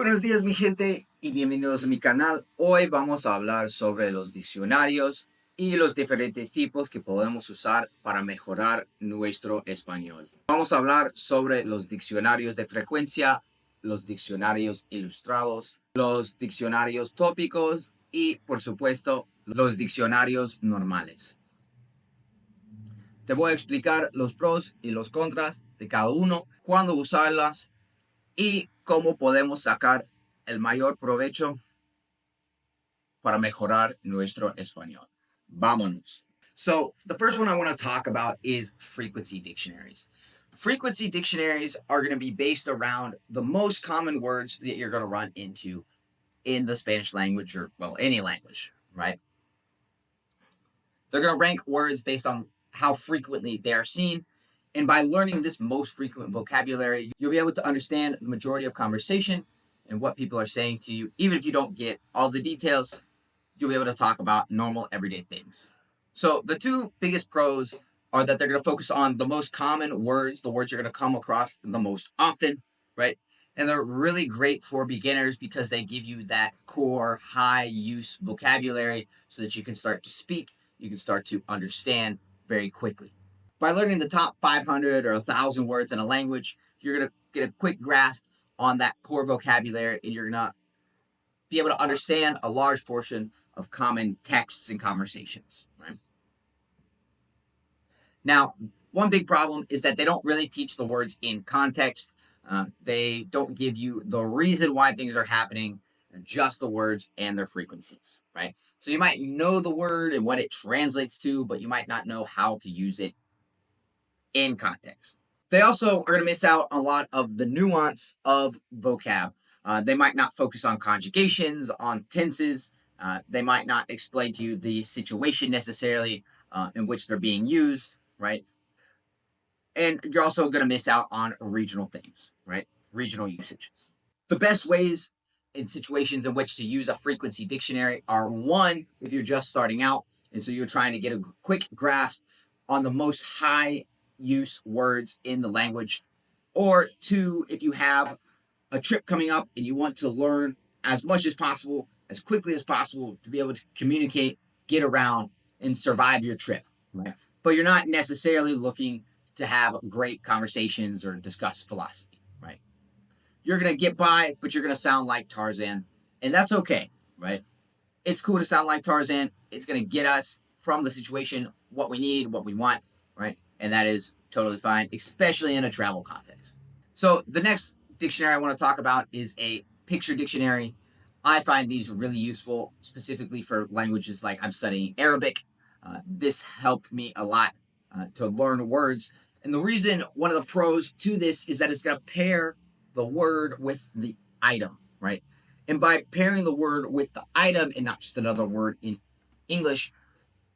Buenos días mi gente y bienvenidos a mi canal. Hoy vamos a hablar sobre los diccionarios y los diferentes tipos que podemos usar para mejorar nuestro español. Vamos a hablar sobre los diccionarios de frecuencia, los diccionarios ilustrados, los diccionarios tópicos y, por supuesto, los diccionarios normales. Te voy a explicar los pros y los contras de cada uno, cuándo usarlas y cómo podemos sacar el mayor provecho para mejorar nuestro español. Vámonos. So, the first one I want to talk about is frequency dictionaries. Frequency dictionaries are going to be based around the most common words that you're going to run into in the Spanish language or, well, any language, right? They're going to rank words based on how frequently they are seen. And by learning this most frequent vocabulary, you'll be able to understand the majority of conversation and what people are saying to you. Even if you don't get all the details, you'll be able to talk about normal everyday things. So the two biggest pros are that they're going to focus on the most common words, the words you're going to come across the most often, right? And they're really great for beginners because they give you that core high use vocabulary so that you can start to speak, you can start to understand very quickly. By learning the top 500 or 1,000 words in a language, you're going to get a quick grasp on that core vocabulary and you're going to be able to understand a large portion of common texts and conversations, right? Now, one big problem is that they don't really teach the words in context. They don't give you the reason why things are happening, just the words and their frequencies, right? So you might know the word and what it translates to, but you might not know how to use it in context. They also are going to miss out on a lot of the nuance of vocab. They might not focus on conjugations, on tenses. They might not explain to you the situation necessarily in which they're being used, right? And you're also going to miss out on regional things, right? Regional usages. The best ways in situations in which to use a frequency dictionary are one, if you're just starting out, and so you're trying to get a quick grasp on the most high use words in the language, or two, if you have a trip coming up and you want to learn as much as possible, as quickly as possible to be able to communicate, get around, and survive your trip, right? But you're not necessarily looking to have great conversations or discuss philosophy, right? You're going to get by, but you're going to sound like Tarzan, and that's okay, right? It's cool to sound like Tarzan. It's going to get us from the situation what we need, what we want, right? And that is totally fine, especially in a travel context. So the next dictionary I want to talk about is a picture dictionary. I find these really useful, specifically for languages like I'm studying Arabic. This helped me a lot to learn words. And the reason, one of the pros to this is that it's going to pair the word with the item, right? And by pairing the word with the item and not just another word in English,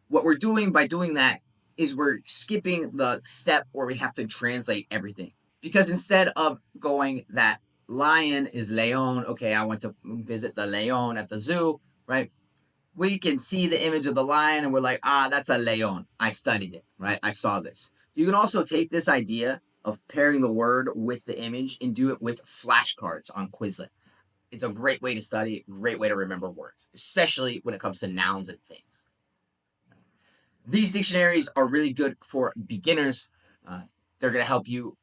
what we're doing by doing that is we're skipping the step where we have to translate everything. Because instead of going that lion is leon, okay, I went to visit the leon at the zoo, right? We can see the image of the lion and we're like, that's a leon. I studied it, right? I saw this. You can also take this idea of pairing the word with the image and do it with flashcards on Quizlet. It's a great way to study, great way to remember words, especially when it comes to nouns and things. These dictionaries are really good for beginners. They're going to help you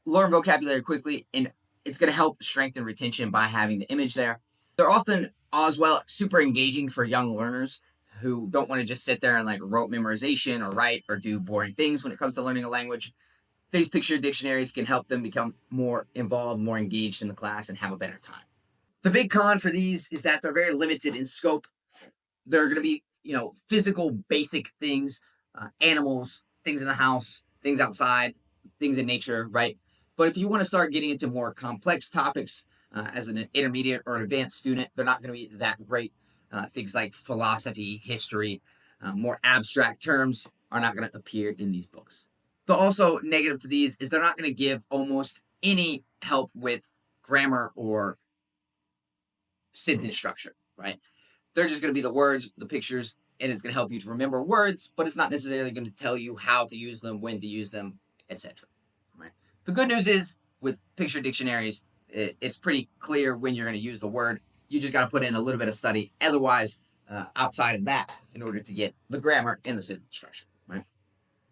learn vocabulary quickly, and it's going to help strengthen retention by having the image there. They're often as well super engaging for young learners who don't want to just sit there and like rote memorization or write or do boring things when it comes to learning a language. These picture dictionaries can help them become more involved, more engaged in the class, and have a better time. The big con for these is that they're very limited in scope. They're going to be, physical, basic things, animals, things in the house, things outside, things in nature, right? But if you want to start getting into more complex topics as an intermediate or an advanced student, they're not going to be that great. Things like philosophy, history, more abstract terms are not going to appear in these books. The also negative to these is they're not going to give almost any help with grammar or sentence structure, right? They're just going to be the words, the pictures, and it's going to help you to remember words, but it's not necessarily going to tell you how to use them, when to use them, etc. Right? The good news is with picture dictionaries, it's pretty clear when you're going to use the word. You just got to put in a little bit of study. Otherwise, outside of that, in order to get the grammar and the sentence structure, right?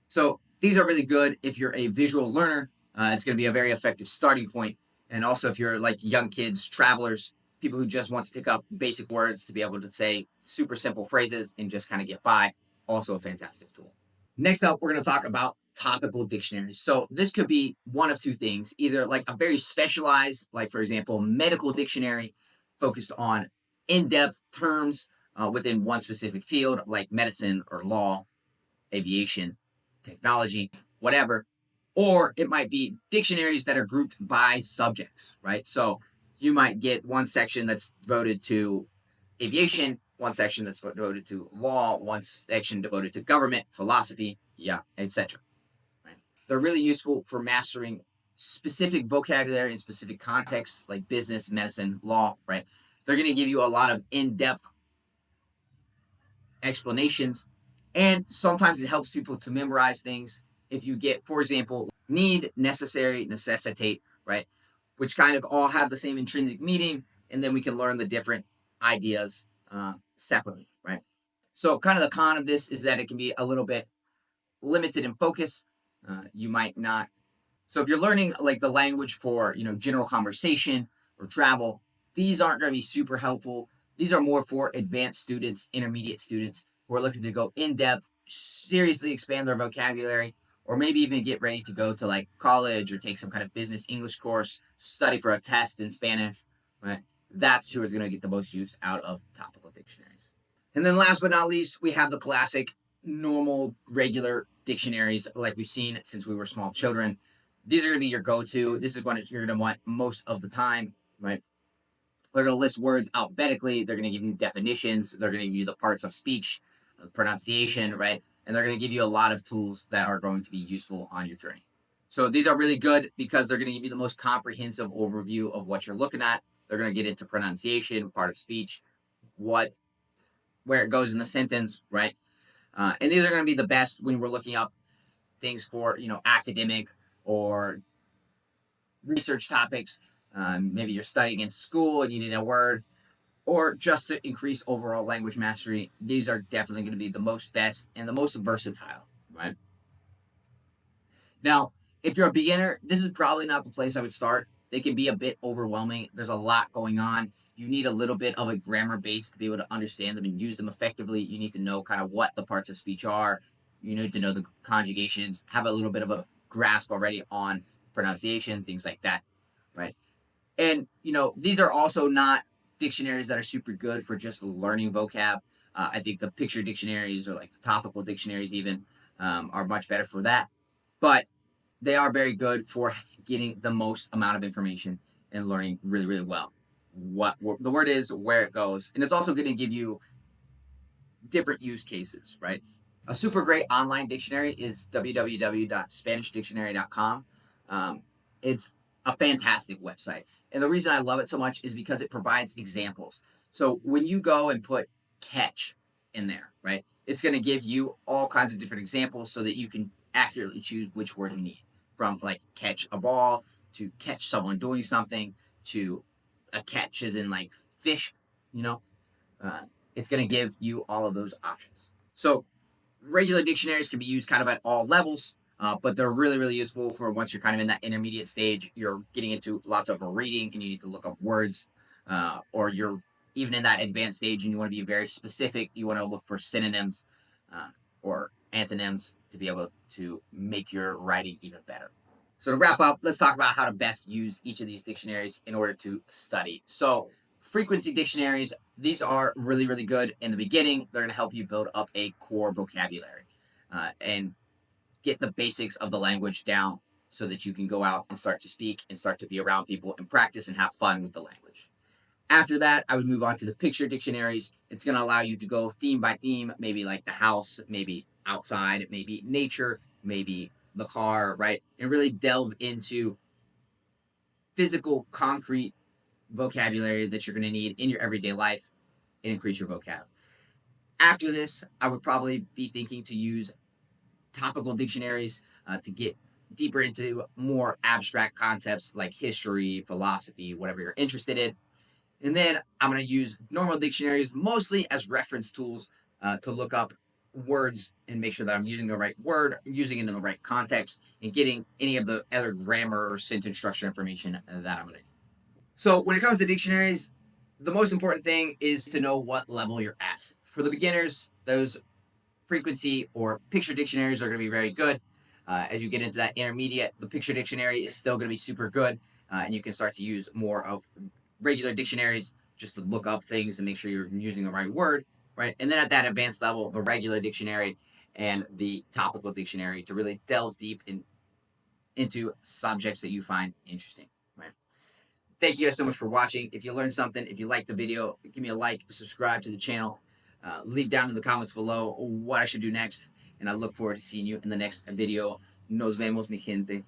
So these are really good if you're a visual learner. It's going to be a very effective starting point. And also if you're like young kids, travelers, people who just want to pick up basic words to be able to say super simple phrases and just kind of get by, also a fantastic tool. Next up, we're going to talk about topical dictionaries. So this could be one of two things, either like a very specialized, like for example, medical dictionary focused on in-depth terms within one specific field, like medicine or law, aviation, technology, whatever. Or it might be dictionaries that are grouped by subjects, right? So you might get one section that's devoted to aviation, one section that's devoted to law, one section devoted to government, philosophy, yeah, etc. Right? They're really useful for mastering specific vocabulary in specific contexts like business, medicine, law, right? They're going to give you a lot of in-depth explanations. And sometimes it helps people to memorize things. If you get, for example, need, necessary, necessitate, right? Which kind of all have the same intrinsic meaning. And then we can learn the different ideas separately, right? So, kind of the con of this is that it can be a little bit limited in focus. You might not. So, if you're learning like the language for, general conversation or travel, these aren't going to be super helpful. These are more for advanced students, intermediate students who are looking to go in depth, seriously expand their vocabulary, or maybe even get ready to go to like college or take some kind of business English course, study for a test in Spanish, right? That's who is going to get the most use out of topical dictionaries. And then last but not least, we have the classic, normal, regular dictionaries like we've seen since we were small children. These are going to be your go-to. This is what you're going to want most of the time, right? They're going to list words alphabetically. They're going to give you definitions. They're going to give you the parts of speech, pronunciation, right? And they're going to give you a lot of tools that are going to be useful on your journey. So these are really good because they're going to give you the most comprehensive overview of what you're looking at. They're going to get into pronunciation, part of speech, where it goes in the sentence, right? And these are going to be the best when we're looking up things for, academic or research topics. Maybe you're studying in school and you need a word, or just to increase overall language mastery. These are definitely going to be the most best and the most versatile, right? Now, if you're a beginner, this is probably not the place I would start. They can be a bit overwhelming. There's a lot going on. You need a little bit of a grammar base to be able to understand them and use them effectively. You need to know kind of what the parts of speech are. You need to know the conjugations, have a little bit of a grasp already on pronunciation, things like that, right? And, these are also not dictionaries that are super good for just learning vocab. I think the picture dictionaries or like the topical dictionaries even are much better for that. But they are very good for getting the most amount of information and learning really, really well what the word is, where it goes. And it's also going to give you different use cases, right? A super great online dictionary is www.spanishdictionary.com. It's a fantastic website. And the reason I love it so much is because it provides examples. So when you go and put catch in there, right, it's going to give you all kinds of different examples so that you can accurately choose which word you need, from like catch a ball to catch someone doing something to a catch as in like fish, you know. Uh, it's going to give you all of those options. So regular dictionaries can be used kind of at all levels, but they're really, really useful for once you're kind of in that intermediate stage. You're getting into lots of reading and you need to look up words, or you're even in that advanced stage and you want to be very specific. You want to look for synonyms or antonyms to be able to make your writing even better. So to wrap up, let's talk about how to best use each of these dictionaries in order to study. So frequency dictionaries, these are really, really good in the beginning. They're going to help you build up a core vocabulary and get the basics of the language down so that you can go out and start to speak and start to be around people and practice and have fun with the language. After that, I would move on to the picture dictionaries. It's going to allow you to go theme by theme, maybe like the house, maybe outside, maybe nature, maybe the car, right? And really delve into physical, concrete vocabulary that you're going to need in your everyday life and increase your vocab. After this, I would probably be thinking to use topical dictionaries to get deeper into more abstract concepts like history, philosophy, whatever you're interested in. And then I'm going to use normal dictionaries mostly as reference tools to look up words and make sure that I'm using the right word, using it in the right context, and getting any of the other grammar or sentence structure information that I'm going to need. So when it comes to dictionaries, the most important thing is to know what level you're at. For the beginners, those frequency or picture dictionaries are going to be very good. As you get into that intermediate, the picture dictionary is still going to be super good, and you can start to use more of regular dictionaries just to look up things and make sure you're using the right word, right? And then at that advanced level, the regular dictionary and the topical dictionary to really delve deep into subjects that you find interesting, right? Thank you guys so much for watching. If you learned something, if you liked the video, give me a like, subscribe to the channel, leave down in the comments below what I should do next, and I look forward to seeing you in the next video. Nos vemos, mi gente.